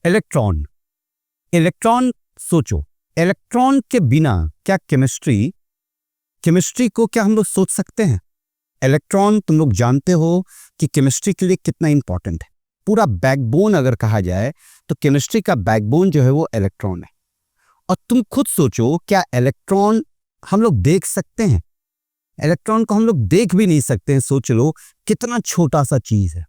Electron. Electron, सोचो, electron के बिना क्या केमिस्ट्री को क्या हम लोग सोच सकते हैं? इलेक्ट्रॉन, तुम लोग जानते हो कि केमिस्ट्री के लिए कितना इंपॉर्टेंट है। पूरा बैकबोन अगर कहा जाए तो केमिस्ट्री का बैकबोन जो है वो इलेक्ट्रॉन है। और तुम खुद सोचो, क्या इलेक्ट्रॉन हम लोग देख सकते हैं? इलेक्ट्रॉन को हम लोग देख भी नहीं सकते हैं। सोच लो, कितना छोटा सा चीज है,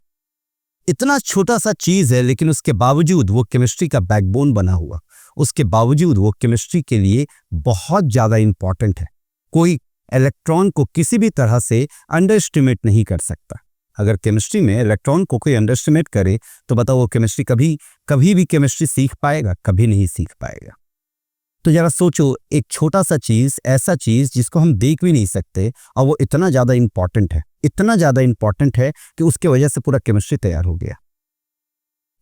इतना छोटा सा चीज है, लेकिन उसके बावजूद वो केमिस्ट्री का बैकबोन बना हुआ, उसके बावजूद वो केमिस्ट्री के लिए बहुत ज्यादा इंपॉर्टेंट है। कोई इलेक्ट्रॉन को किसी भी तरह से अंडर एस्टिमेट नहीं कर सकता। अगर केमिस्ट्री में इलेक्ट्रॉन को कोई अंडर एस्टिमेट करे तो बताओ, वो केमिस्ट्री कभी भी केमिस्ट्री सीख पाएगा? कभी नहीं सीख पाएगा। तो जरा सोचो, एक छोटा सा चीज, ऐसा चीज जिसको हम देख भी नहीं सकते, और वो इतना ज्यादा इंपॉर्टेंट है, इतना ज्यादा इंपॉर्टेंट है कि उसके वजह से पूरा केमिस्ट्री तैयार हो गया।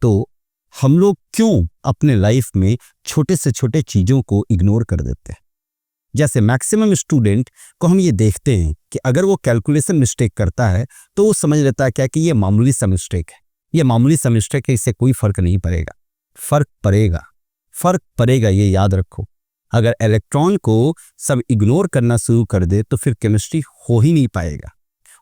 तो हम लोग क्यों अपने लाइफ में छोटे से छोटे चीजों को इग्नोर कर देते हैं? जैसे मैक्सिमम स्टूडेंट को हम ये देखते हैं कि अगर वो कैलकुलेशन मिस्टेक करता है तो वो समझ लेता है क्या कि ये मामूली सा मिस्टेक है, ये मामूली सा मिस्टेक है, इससे कोई फर्क नहीं पड़ेगा। फर्क पड़ेगा, ये याद रखो। अगर इलेक्ट्रॉन को सब इग्नोर करना शुरू कर दे तो फिर केमिस्ट्री हो ही नहीं पाएगा।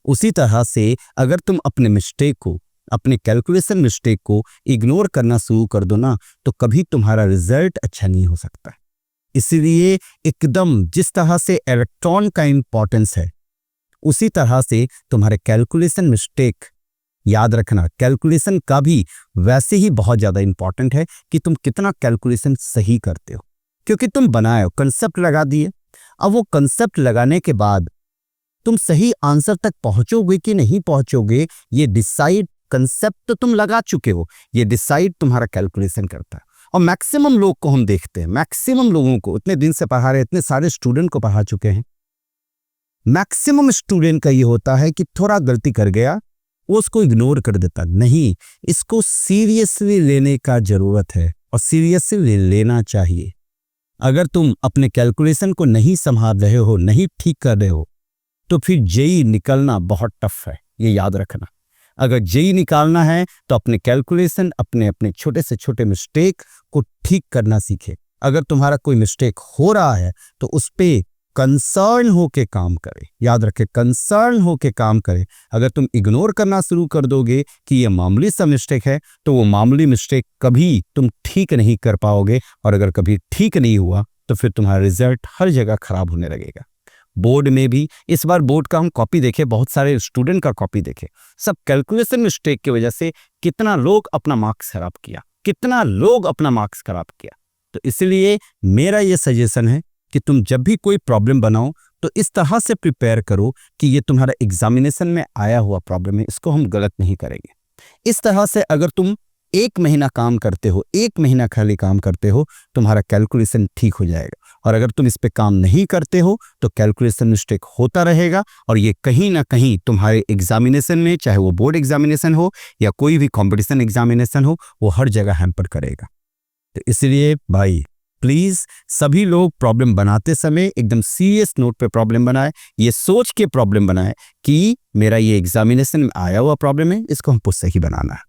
उसी तरह से अगर तुम अपने मिस्टेक को, अपने कैलकुलेशन मिस्टेक को इग्नोर करना शुरू कर दो ना, तो कभी तुम्हारा रिजल्ट अच्छा नहीं हो सकता। इसलिए एकदम जिस तरह से इलेक्ट्रॉन का इंपॉर्टेंस है, उसी तरह से तुम्हारे कैलकुलेशन मिस्टेक, याद रखना, कैलकुलेशन का भी वैसे ही बहुत ज्यादा इंपॉर्टेंट है कि तुम कितना कैलकुलेशन सही करते हो। क्योंकि तुम बनाए हो, कंसेप्ट लगा दिए, अब वो कंसेप्ट लगाने के बाद तुम सही आंसर तक पहुंचोगे कि नहीं पहुंचोगे, ये डिसाइड, कंसेप्ट तो तुम लगा चुके हो, ये डिसाइड तुम्हारा कैलकुलेशन करता है। और मैक्सिमम लोग को हम देखते हैं, मैक्सिमम लोगों को, इतने दिन से पढ़ा रहे, इतने सारे स्टूडेंट को पढ़ा चुके हैं, मैक्सिमम स्टूडेंट का ये होता है कि थोड़ा गलती कर गया, वो उसको इग्नोर कर देता। नहीं, इसको सीरियसली लेने का जरूरत है और सीरियसली लेना चाहिए। अगर तुम अपने कैलकुलेशन को नहीं संभाल रहे हो, नहीं ठीक कर रहे हो, तो फिर जेई निकलना बहुत टफ है, ये याद रखना। अगर जेई निकालना है तो अपने कैलकुलेशन, अपने छोटे से छोटे मिस्टेक को ठीक करना सीखे। अगर तुम्हारा कोई मिस्टेक हो रहा है तो उस पे कंसर्न होके काम करे, याद रखे, कंसर्न होके काम करे। अगर तुम इग्नोर करना शुरू कर दोगे कि ये मामूली सा मिस्टेक है, तो वो मामूली मिस्टेक कभी तुम ठीक नहीं कर पाओगे, और अगर कभी ठीक नहीं हुआ तो फिर तुम्हारा रिजल्ट हर जगह खराब होने लगेगा। बोर्ड में भी इस बार बोर्ड का हम कॉपी देखे, बहुत सारे स्टूडेंट का कॉपी देखे, सब कैलकुलेशन मिस्टेक की वजह से कितना लोग अपना मार्क्स खराब किया। तो इसलिए मेरा ये सजेशन है कि तुम जब भी कोई प्रॉब्लम बनाओ तो इस तरह से प्रिपेयर करो कि ये तुम्हारा एग्जामिनेशन में आया हुआ प्रॉब्लम है, इसको हम गलत नहीं करेंगे। इस तरह से अगर तुम 1 महीना काम करते हो, 1 महीना खाली काम करते हो, तुम्हारा कैलकुलेशन ठीक हो जाएगा। और अगर तुम इस पे काम नहीं करते हो तो कैलकुलेशन मिस्टेक होता रहेगा, और ये कहीं ना कहीं तुम्हारे एग्जामिनेशन में, चाहे वो बोर्ड एग्जामिनेशन हो या कोई भी कॉम्पिटिशन एग्जामिनेशन हो, वो हर जगह हैम्पर करेगा। तो इसलिए भाई प्लीज सभी लोग प्रॉब्लम बनाते समय एकदम सीरियस नोट पे प्रॉब्लम बनाए, ये सोच के प्रॉब्लम बनाए कि मेरा ये एग्जामिनेशन में आया हुआ प्रॉब्लम है, इसको हमको सही बनाना है।